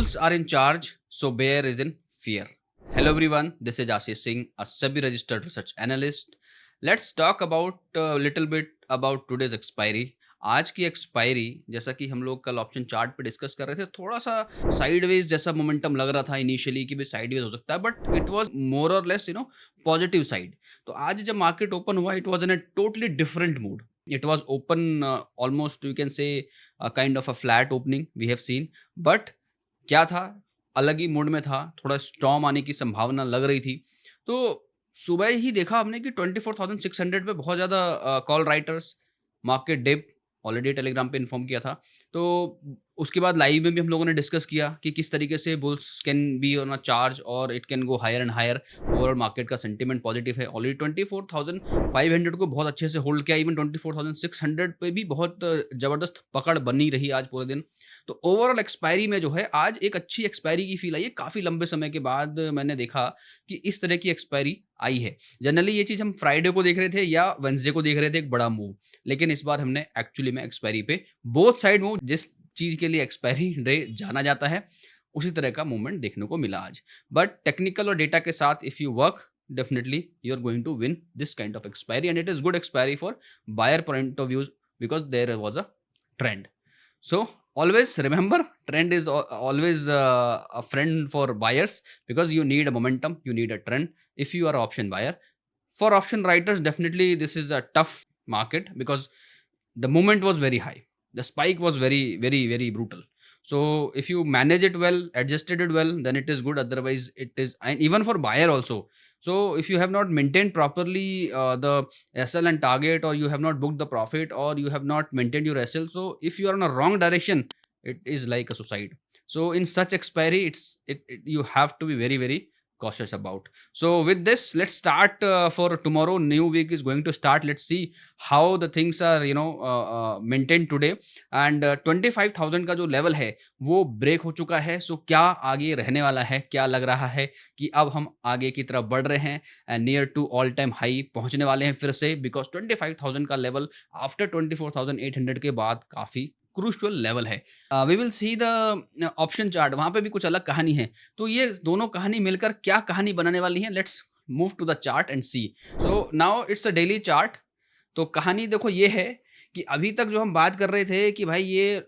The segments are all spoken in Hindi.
Bulls are in charge, so bear is in fear. Hello everyone, this is Ashish Singh, a SEBI registered research analyst. Let's talk about a little bit about today's expiry. आज की एक्सपायरी जैसा कि हम लोग कल ऑप्शन चार्ट पे डिस्कस कर रहे थे, थोड़ा सा साइडवेज जैसा मोमेंटम लग रहा था इनिशियली कि भी साइडवेज हो सकता है, बट इट वाज मोर और लेस पॉजिटिव साइड. तो आज जब मार्केट ओपन हुआ, it was in a totally different mood. It was open almost you can say a kind of a flat opening we have seen, but क्या था, अलग ही मूड में था, थोड़ा स्टॉर्म आने की संभावना लग रही थी. तो सुबह ही देखा हमने कि 24,600 पे बहुत ज़्यादा call writers, market dip, already Telegram पे इन्फॉर्म किया था. तो उसके बाद लाइव में भी हम लोगों ने डिस्कस किया कि किस तरीके से bulls can be on a charge और it can go higher and higher. Overall market का सेंटीमेंट पॉजिटिव है. ऑलरेडी 24,500 को बहुत अच्छे से होल्ड किया. इवन 24,600 पे भी बहुत ज़बरदस्त पकड़ बनी रही आज पूरे दिन. तो ओवरऑल एक्सपायरी में जो है आज एक अच्छी एक्सपायरी की फील आई है. काफ़ी लंबे समय के बाद मैंने देखा कि इस तरह की एक्सपायरी आई है. जनरली ये चीज़ हम फ्राइडे को देख रहे थे या वेंसडे को देख रहे थे, एक बड़ा मूव. लेकिन इस बार हमने एक्चुअली में एक्सपायरी पे बोथ साइड मूव, जिस चीज़ के लिए एक्सपायरी डे जाना जाता है, उसी तरह का मूवमेंट देखने को मिला आज. बट टेक्निकल और डेटा के साथ if you work, definitely you are going to win this kind of expiry, and it is good expiry for buyer point of view because there was a trend. So always remember, trend is always a friend for buyers because you need a momentum, you need a trend if you are an option buyer. For option writers, definitely this is a tough market because the movement was very high, the spike was very brutal. So if you manage it well, adjusted it well, then it is good. Otherwise it is, and even for buyer also. So if you have not maintained properly the SL and target, or you have not booked the profit, or you have not maintained your SL, so if you are in a wrong direction, it is like a suicide. So in such expiry, you have to be very cautious about. So with this, let's start for tomorrow. New week is going to start. Let's see how the things are maintained today. And 25,000 का जो लेवल है वो ब्रेक हो चुका है. सो क्या आगे रहने वाला है, क्या लग रहा है कि अब हम आगे की तरफ बढ़ रहे हैं and near to all time high पहुंचने वाले हैं फिर से, बिकॉज 25,000 का लेवल आफ्टर 24,800 के बाद काफ़ी क्रूशियल लेवल है. We will see the option chart, वहाँ पे भी कुछ अलग कहानी है. तो ये दोनों कहानी मिलकर क्या कहानी बनाने वाली है, let's move to the chart and see. So now it's a daily chart. तो कहानी देखो ये है कि अभी तक जो हम बात कर रहे थे कि भाई ये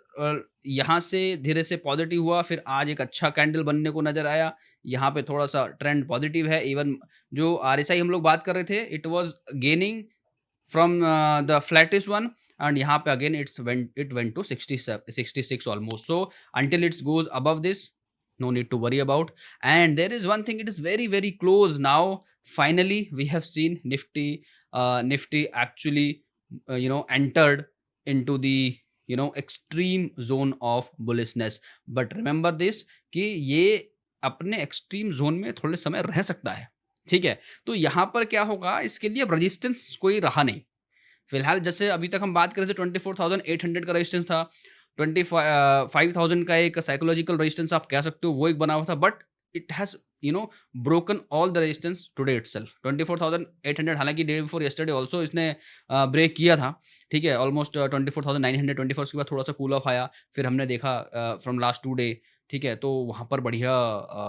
यहाँ से धीरे से पॉजिटिव हुआ, फिर आज एक अच्छा कैंडल बनने को नज़र आया. यहाँ पे थोड़ा सा ट्रेंड पॉजिटिव है. इवन जो RSI हम लोग बात कर रहे थे, it was gaining from the flattish one, and यहाँ पे again it went to 66 almost. So until it goes above this, no need to worry about. And there is one thing, it is very close now. Finally we have seen Nifty actually entered into the extreme zone of bullishness. But remember this कि ये अपने एक्सट्रीम जोन में थोड़े समय रह सकता है. ठीक है, तो यहाँ पर क्या होगा, इसके लिए अब रजिस्टेंस कोई रहा नहीं फिलहाल. जैसे अभी तक हम बात कर रहे थे 24,800 का रेजिस्टेंस था, 25,000 का एक साइकोलॉजिकल रेजिस्टेंस आप कह सकते हो, वो एक बना हुआ था. But it has broken all the resistance today itself. 24,800 हालांकि डे बिफोर यस्टरडे ऑल्सो इसने ब्रेक किया था. ठीक है, ऑलमोस्ट 24,900. 24 के बाद थोड़ा सा कूल ऑफ आया, फिर हमने देखा फ्रॉम लास्ट 2 डे. ठीक है, तो वहाँ पर बढ़िया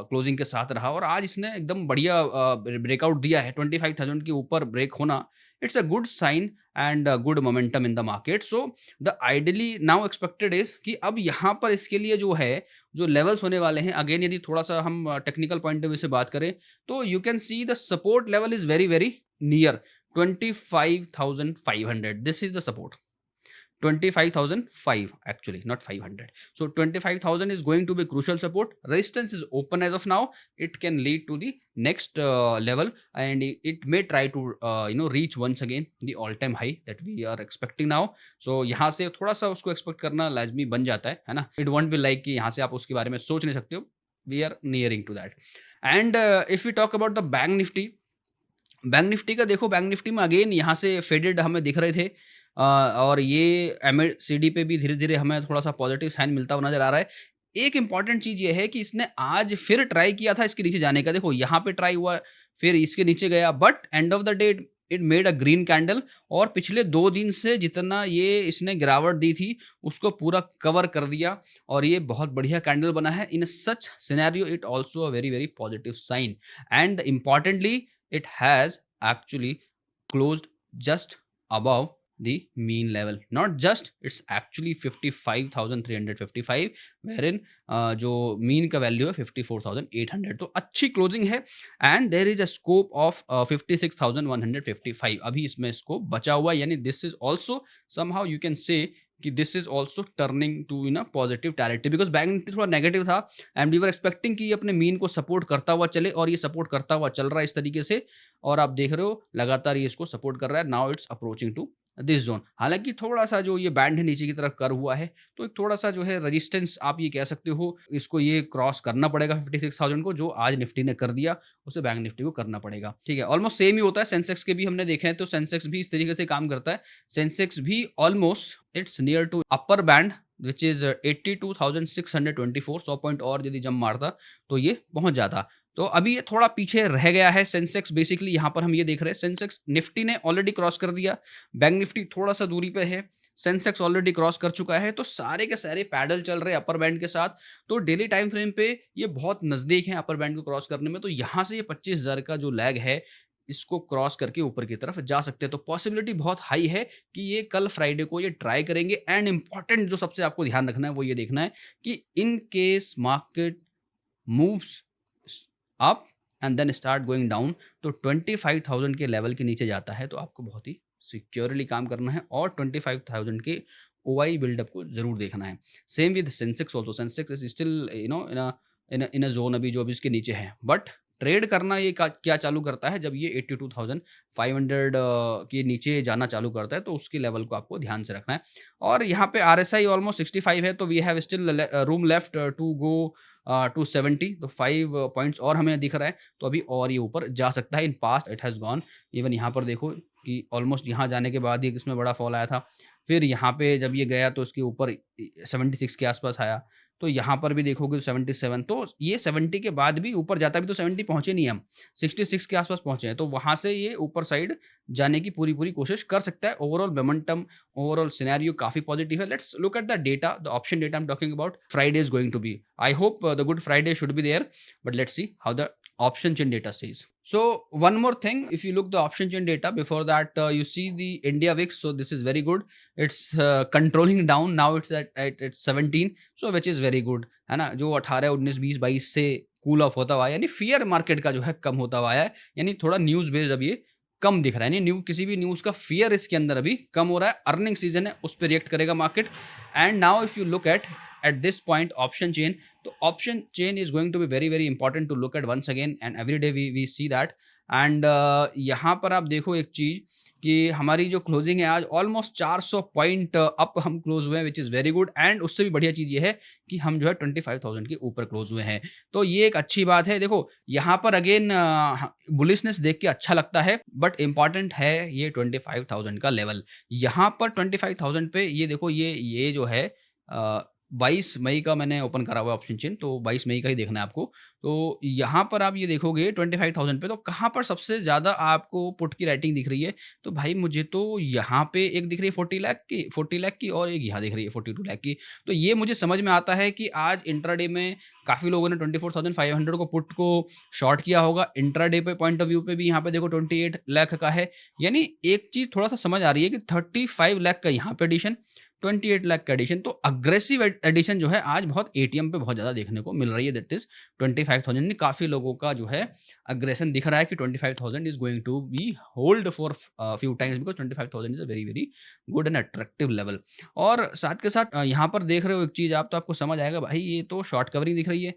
क्लोजिंग के साथ रहा और आज इसने एकदम बढ़िया ब्रेकआउट दिया है. 25,000 के ऊपर ब्रेक होना, it's a good sign and a good momentum in the market. So the ideally now expected is कि अब यहाँ पर इसके लिए जो है, जो लेवल्स होने वाले हैं, अगेन यदि थोड़ा सा हम टेक्निकल पॉइंट ऑफ व्यू से बात करें तो you can see the support level is very near 25,500. This is the support. 25,005 actually, not 500. So 25,000 is going to be crucial support. Resistance is open as of now. It can lead to the next level, and it may try to reach once again the all time high that we are expecting now. So यहाँ से थोड़ा सा उसको एक्सपेक्ट करना लाजमी बन जाता है ना. It won't be like कि यहाँ से आप उसके बारे में सोच नहीं सकते हो. We are nearing to that. And if we talk about the bank Nifty का देखो, बैंक निफ्टी में अगेन यहाँ से फेडेड हमें दिख रहे थे. और ये MACD पे भी धीरे धीरे हमें थोड़ा सा पॉजिटिव साइन मिलता हुआ नजर आ रहा है. एक इंपॉर्टेंट चीज ये है कि इसने आज फिर ट्राई किया था इसके नीचे जाने का. देखो यहाँ पे ट्राई हुआ, फिर इसके नीचे गया, but end of the day it made a green candle और पिछले 2 दिन से जितना ये इसने गिरावट दी थी, उसको पूरा कवर कर दिया और ये बहुत बढ़िया कैंडल बना है। In such scenario it also a very, very positive sign and importantly it has actually closed just above the mean level, not just, it's actually 55,355 wherein जो मीन का वैल्यू है 54,800, तो अच्छी क्लोजिंग है and there is a scope of 56,155। अभी इसमें स्कोप बचा हुआ है, यानी this is also somehow you can say कि this is also turning to in a positive territory, because bank nifty थोड़ा नेगेटिव था एंड वी वर एक्सपेक्टिंग कि ये अपने मीन को सपोर्ट करता हुआ चले और ये सपोर्ट करता हुआ चल रहा है इस तरीके से और आप देख रहे हो लगातार ये इसको सपोर्ट कर रहा है। Now it's approaching to this zone, हालांकि थोड़ा सा जो ये बैंड है नीचे की तरफ कर हुआ है, तो एक थोड़ा सा जो है रेजिस्टेंस आप ये कह सकते हो, इसको ये क्रॉस करना पड़ेगा 56,000 को, जो आज निफ्टी ने कर दिया उसे बैंक निफ्टी को करना पड़ेगा। ठीक है, ऑलमोस्ट सेम ही होता है, सेंसेक्स के भी हमने देखे हैं तो सेंसेक्स भी इस तरीके से काम करता है। सेंसेक्स भी almost it's near to upper band which is 82,624, 100 point और यदि जंप मारता तो ये पहुंच जाता। तो अभी ये थोड़ा पीछे रह गया है सेंसेक्स, बेसिकली यहाँ पर हम ये देख रहे हैं सेंसेक्स निफ्टी ने ऑलरेडी क्रॉस कर दिया, बैंक निफ्टी थोड़ा सा दूरी पे है, सेंसेक्स ऑलरेडी क्रॉस कर चुका है, तो सारे के सारे पैडल चल रहे हैं अपर बैंड के साथ। तो डेली टाइम फ्रेम पे ये बहुत नजदीक है अपर बैंड को क्रॉस करने में, तो यहाँ से ये 25,000 का जो लैग है इसको क्रॉस करके ऊपर की तरफ जा सकते हैं। तो पॉसिबिलिटी बहुत हाई है कि ये कल फ्राइडे को ये ट्राई करेंगे एंड इंपॉर्टेंट जो सबसे आपको ध्यान रखना है वो ये देखना है कि in case market moves up and then start going down, तो 25,000 के लेवल के नीचे जाता है तो आपको बहुत ही सिक्योरली काम करना है और 25,000 के ओआई बिल्डअप को जरूर देखना है। Same with Sensex also, Sensex is still in a zone अभी जो अभी इसके नीचे है, बट ट्रेड करना ये क्या चालू करता है जब ये 82,500 के नीचे जाना चालू करता है, तो उसके लेवल को आपको ध्यान से रखना है। और यहाँ पे RSI ऑलमोस्ट 65 है, तो we have still room left to go to 70, तो 5 पॉइंट्स और हमें दिख रहा है, तो अभी और ये ऊपर जा सकता है। In past it has gone, even यहाँ पर देखो कि ऑलमोस्ट यहाँ जाने के बाद ही इसमें बड़ा फॉल आया था, फिर यहाँ पे जब ये गया तो इसके ऊपर 76 के आसपास आया, तो यहाँ पर भी देखोगे 77, तो ये 70 के बाद भी ऊपर जाता भी तो 70 पहुंचे नहीं हम, 66 के आसपास पहुंचे हैं, तो वहां से ये ऊपर साइड जाने की पूरी पूरी कोशिश कर सकता है। ओवरऑल मोमेंटम, ओवरऑल सिनेरियो काफी पॉजिटिव है। Let's look at the data, the option data I am talking about. Friday is going to be, I hope the good Friday should be there, but let's see how the option chain data says. So one more thing, if you look the option chain data, before that you see the India VIX, so this is very good, it's controlling down, now it's at 17, so which is very good है ना। जो 18, 19, 20, 22 से कूल ऑफ होता हुआ है, यानी फियर मार्केट का जो है कम होता हुआ है, यानी थोड़ा न्यूज बेस्ड अब ये कम दिख रहा है, यानी किसी भी न्यूज का फियर इसके अंदर अभी कम हो रहा है। अर्निंग सीजन है, उस पर रिएक्ट करेगा market. And now if you look at this point option chain, तो option chain is going to be very very important to look at once again and every day we see that। And यहाँ पर आप देखो एक चीज कि हमारी जो क्लोजिंग है आज ऑलमोस्ट 400 पॉइंट अप हम क्लोज हुए हैं, which is very good. And उससे भी बढ़िया चीज़ ये है कि हम जो है 25,000 के ऊपर क्लोज हुए हैं, तो ये एक अच्छी बात है। देखो यहाँ पर अगेन बुलिशनेस देख के अच्छा लगता है, बट इंपॉर्टेंट है ये 25,000 का लेवल। यहाँ पर 25,000 पे ये देखो ये जो है 22 मई का मैंने ओपन करा हुआ है ऑप्शन चेन, तो 22 मई का ही देखना है आपको। तो यहाँ पर आप ये देखोगे 25,000 पे, तो कहाँ पर सबसे ज़्यादा आपको पुट की राइटिंग दिख रही है, तो भाई मुझे तो यहाँ पे एक दिख रही है 40 लाख की और एक यहाँ दिख रही है 42 लाख की। तो ये मुझे समझ में आता है कि आज इंट्राडे में काफ़ी लोगों ने 24,500 को पुट को शॉर्ट किया होगा। इंट्राडे पे पॉइंट ऑफ व्यू पे भी यहाँ पे देखो 28 लाख का है, यानी एक चीज़ थोड़ा सा समझ आ रही है कि 35 लाख का यहाँ पे एडिशन, 28 लाख का एडिशन, तो अग्रेसिव एडिशन जो है आज बहुत एटीएम पे बहुत ज़्यादा देखने को मिल रही है। दैट इज 25,000, काफ़ी लोगों का जो है अग्रेशन दिख रहा है कि 25,000 is going to be hold for few times, because 25,000 is a very very good and attractive level. और साथ के साथ यहाँ पर देख रहे हो एक चीज़, आप तो आपको समझ आएगा भाई, ये तो शॉर्ट कवरिंग दिख रही है,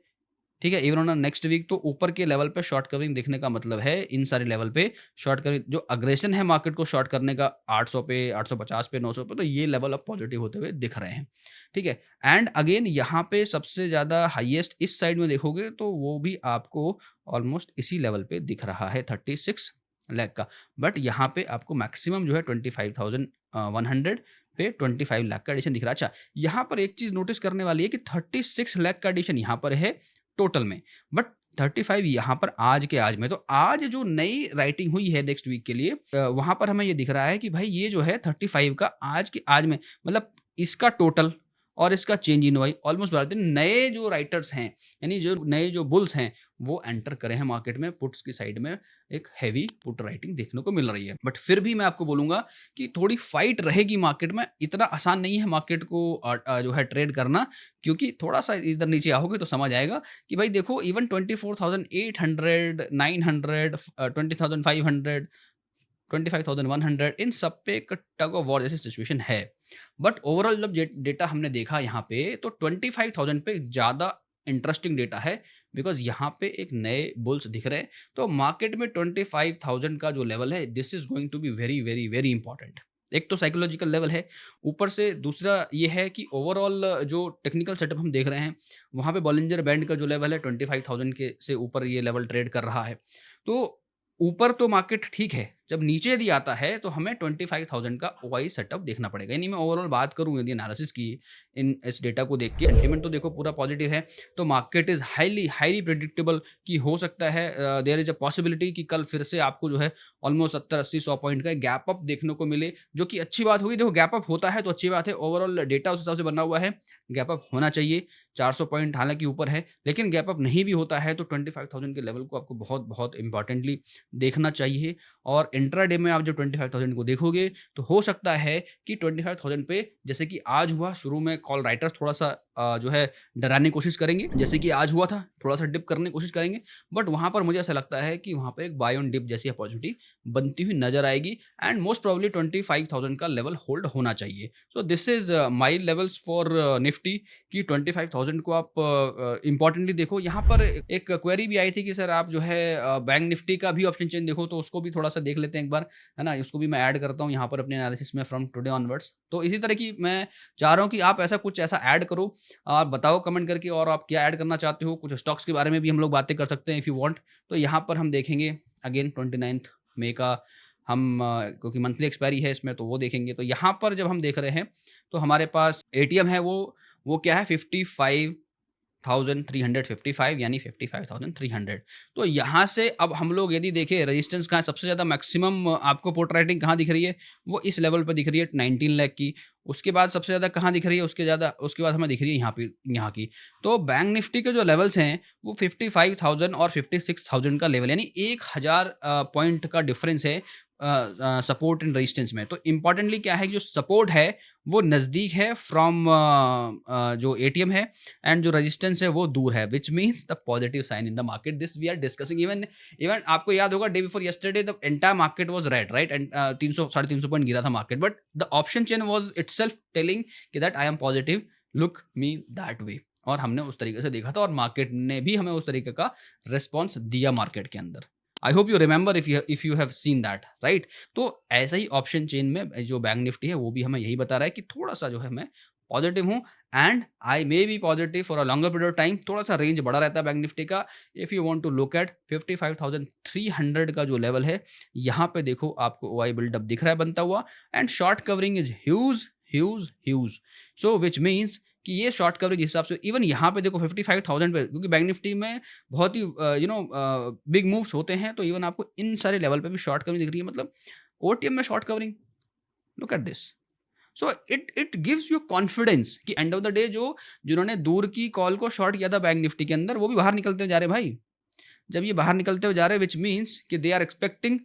ठीक है। इवन ऑन नेक्स्ट वीक तो ऊपर के लेवल पे शॉर्ट कवरिंग दिखने का मतलब है इन सारे लेवल पे शॉर्ट कवरिंग, जो अग्रेशन है मार्केट को शॉर्ट करने का 800 पे, 850 पे, 900 पे, तो ये लेवल अब पॉजिटिव होते हुए दिख रहे हैं, ठीक है। एंड अगेन यहाँ पे सबसे ज़्यादा हाईएस्ट इस साइड में देखोगे तो वो भी आपको ऑलमोस्ट इसी लेवल पे दिख रहा है 36 लाख का, बट यहाँ पे आपको मैक्सिमम जो है 25,100 पे 25 लाख का एडिशन दिख रहा है। अच्छा, यहाँ पर एक चीज़ नोटिस करने वाली है कि 36 लाख का एडिशन यहाँ पर है टोटल में, बट 35 यहाँ पर आज के आज में, तो आज जो नई राइटिंग हुई है नेक्स्ट वीक के लिए वहाँ पर हमें ये दिख रहा है कि भाई ये जो है 35 का आज के आज में, मतलब इसका टोटल और इसका चेंज इन वाई ऑलमोस्ट बराबर थे। नए जो राइटर्स हैं, यानी जो नए जो बुल्स हैं, वो एंटर करे हैं मार्केट में। पुट्स की साइड में एक हैवी पुट राइटिंग देखने को मिल रही है, बट फिर भी मैं आपको बोलूंगा कि थोड़ी फाइट रहेगी मार्केट में। इतना आसान नहीं है मार्केट को जो है ट्रेड करना, क्योंकि थोड़ा सा इधर नीचे आओगे तो समझ आएगा कि भाई देखो इवन 24,800, 900, 20,500, 25,100 इन सब पे एक टग ऑफ वॉर जैसी सिचुएशन है। बट ओवरऑल जब डेटा हमने देखा यहाँ पे, तो 25,000 पे ज़्यादा इंटरेस्टिंग डेटा है, बिकॉज यहाँ पे एक नए बुल्स दिख रहे हैं। तो मार्केट में 25,000 का जो लेवल है, this is going to be very very very important. एक तो साइकोलॉजिकल लेवल है, ऊपर से दूसरा ये है कि ओवरऑल जो टेक्निकल सेटअप हम देख रहे हैं, वहाँ पे बॉलिंजर बैंड का जो लेवल है 25,000 के से ऊपर ये लेवल ट्रेड कर रहा है। तो ऊपर तो मार्केट ठीक है, जब नीचे यदि आता है तो हमें 25,000 का ओआई सेटअप देखना पड़ेगा। यानी मैं ओवरऑल बात करूँ यदि एनालिसिस की इन इस डेटा को देख के, सेंटिमेंट तो देखो पूरा पॉजिटिव है, तो market is highly highly predictable कि हो सकता है देयर इज अ पॉसिबिलिटी कि कल फिर से आपको जो है ऑलमोस्ट 70-80-100 पॉइंट का गैप अप देखने को मिले, जो कि अच्छी बात होगी। देखो गैप अप होता है तो अच्छी बात है, ओवरऑल डेटा उस हिसाब से बना हुआ है, गैप अप होना चाहिए। 400 पॉइंट हालांकि ऊपर है, लेकिन गैप अप नहीं भी होता है तो 25,000 के लेवल को आपको बहुत बहुत इंपॉर्टेंटली देखना चाहिए। और इंट्राडे में आप जब 25,000 को देखोगे तो हो सकता है कि 25,000 पे, जैसे कि आज हुआ, शुरू में कॉल राइटर्स थोड़ा सा जो है डराने की कोशिश करेंगे, जैसे कि आज हुआ था, थोड़ा सा डिप करने की कोशिश करेंगे, बट वहां पर मुझे ऐसा लगता है कि वहां पर एक बाय ऑन डिप जैसी अपॉर्चुनिटी बनती हुई नजर आएगी, एंड मोस्ट प्रोबेबली 25,000 का लेवल होल्ड होना चाहिए। So this is my levels for Nifty कि 25,000 को आप इंपॉर्टेंटली देखो। यहाँ पर एक क्वेरी भी आई थी कि सर आप जो है बैंक निफ्टी का भी ऑप्शन चेन देखो, तो उसको भी थोड़ा सा देख लेते हैं एक बार, है ना। उसको भी मैं ऐड करता हूँ यहाँ पर अपने एनालिसिस में फ्रॉम टुडे ऑनवर्ड्स। तो इसी तरह की मैं चाह रहा हूँ कि आप ऐसा कुछ ऐसा ऐड करो, आप बताओ कमेंट करके, और आप क्या ऐड करना चाहते हो। कुछ स्टॉक्स के बारे में भी हम लोग बातें कर सकते हैं इफ़ यू वांट। तो यहाँ पर हम देखेंगे अगेन 29 मई का हम क्योंकि मंथली एक्सपायरी है इसमें, तो वो देखेंगे। तो यहाँ पर जब हम देख रहे हैं तो हमारे पास एटीएम है, वो क्या है 55,355, यानी 55,300। तो यहाँ से अब हम लोग यदि देखें रेजिस्टेंस कहाँ सबसे ज़्यादा मैक्सिमम आपको पुट राइटिंग कहाँ दिख रही है, वो इस लेवल पर दिख रही है 19 लाख की। उसके बाद सबसे ज़्यादा कहाँ दिख रही है, उसके बाद हमें दिख रही है यहाँ की। तो बैंक निफ्टी के जो लेवल्स हैं वो 55,000 और 56,000 का लेवल, यानी 1,000 पॉइंट का डिफरेंस है सपोर्ट एंड रेजिस्टेंस में। तो इंपॉर्टेंटली क्या है कि जो सपोर्ट है वो नज़दीक है फ्रॉम जो एटीएम है, एंड जो रेजिस्टेंस है वो दूर है, which means the positive sign in the market. This we are discussing. Even आपको याद होगा day before yesterday the entire market was red, right, and 300-350 point गिरा था market, but the option chain was itself telling कि that I am positive, look me that way. और हमने उस तरीके से देखा था, और मार्केट ने भी हमें उस तरीके का रिस्पॉन्स दिया मार्केट के अंदर। आई hope you remember if you have seen that, right. तो ऐसा ही ऑप्शन चेन में जो बैंक निफ्टी है वो भी हमें यही बता रहा है कि थोड़ा सा जो है मैं पॉजिटिव हूँ, and I may be positive for a longer period of time. थोड़ा सा रेंज बड़ा रहता है बैंक निफ्टी का। If you want to look at 55,300 का जो लेवल है, यहाँ पे देखो आपको ओआई बिल्डअप दिख रहा है बनता हुआ, and short covering is huge huge huge. So which means कि ये शॉर्ट कवरेज हिसाब से इवन यहाँ पे देखो 55,000 पे, क्योंकि बैंक निफ्टी में बहुत ही बिग मूव्स होते हैं, तो इवन आपको इन सारे लेवल पे भी शॉर्ट कवरिंग दिख रही है, मतलब ओटीएम में short covering, look at this. So it gives you confidence कि एंड ऑफ द डे जिन्होंने दूर की कॉल को शॉर्ट किया था बैंक निफ्टी के अंदर, वो भी बाहर निकलते जा रहे भाई। जब ये बाहर निकलते हुए जा रहे हैं, विच मीन्स कि they are expecting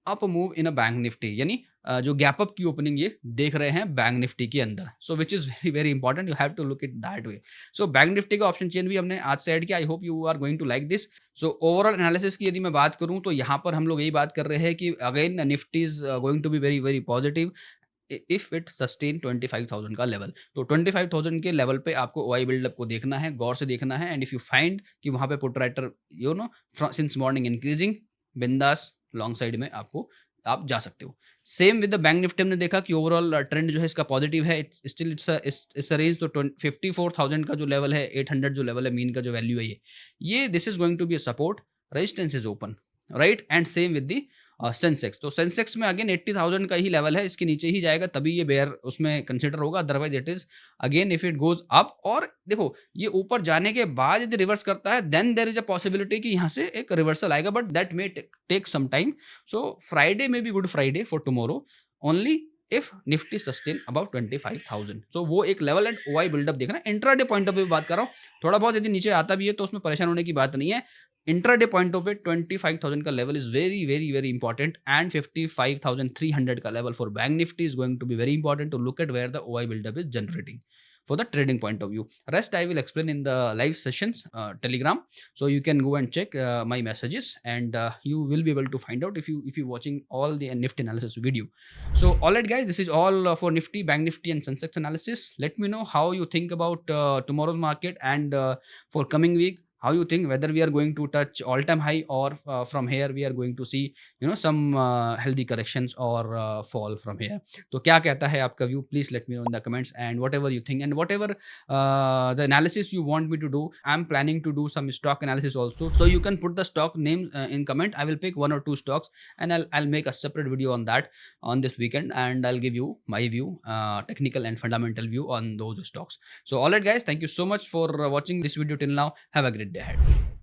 up move in a bank Nifty, यानी जो गैप अप की ओपनिंग ये देख रहे हैं बैंक निफ्टी के अंदर। So which is very very important, you have to look it that way. So bank Nifty का ऑप्शन चेन भी हमने आज से ऐड किया। I hope you are going to like this. So overall analysis की यदि मैं बात करूं तो यहाँ पर हम लोग यही बात कर रहे हैं कि again Nifty is going to be very very positive if it sustain 25,000 का लेवल। तो 25,000 के लेवल पे आपको ओआई बिल्डअप को देखना है, गौर से देखना है, एंड इफ यू फाइंड कि वहां पे put writer since morning increasing, बिंदास लॉन्ग साइड में आप जा सकते हो। Same with the bank Nifty हमने देखा कि ओवरऑल ट्रेंड जो है इसका पॉजिटिव है। It's a range. तो 54,000 का जो लेवल है, 800 जो लेवल है, मीन का जो वैल्यू है, ये this is going to be a support, resistance is open, right. And same with the Sensex, तो सेंसेक्स में अगेन 80,000 का ही लेवल है, इसके नीचे ही जाएगा तभी ये बेयर उसमें कंसिडर होगा, otherwise it is again if it goes up. और देखो ये ऊपर जाने के बाद यदि रिवर्स करता है then there is a possibility कि यहाँ से एक रिवर्सल आएगा, but that may take some time. So Friday may be good Friday for tomorrow only if nifty sustain about 25,000। सो वो एक लेवल एंड ओआई बिल्डअप देखना। इंट्राडे पॉइंट ऑफ व्यू बात कर रहा हूँ, थोड़ा बहुत यदि नीचे आता भी है तो उसमें परेशान होने की बात नहीं है। इंट्राडे पॉइंट ऑफ व्यू 25,000 का level is very very very important, and 55,300 का level for bank Nifty is going to be very important to look at where the OI buildup is generating for the trading point of view. Rest I will explain in the live sessions telegram, so you can go and check my messages, and you will be able to find out if you watching all the nifty analysis video. So all right guys, this is all for nifty, bank nifty and sensex analysis. Let me know how you think about tomorrow's market, and for coming week how you think whether we are going to touch all time high, or from here we are going to see some healthy corrections or fall from here. तो क्या कहता है आपका view, please let me know in the comments, and what ever you think and what ever the analysis you want me to do. I'm planning to do some stock analysis also, so you can put the stock name in comment. I will pick 1 or 2 stocks, and I'll make a separate video on that on this weekend, and I'll give you my view, technical and fundamental view on those stocks. So all right guys, thank you so much for watching this video till now. Have a great day ahead.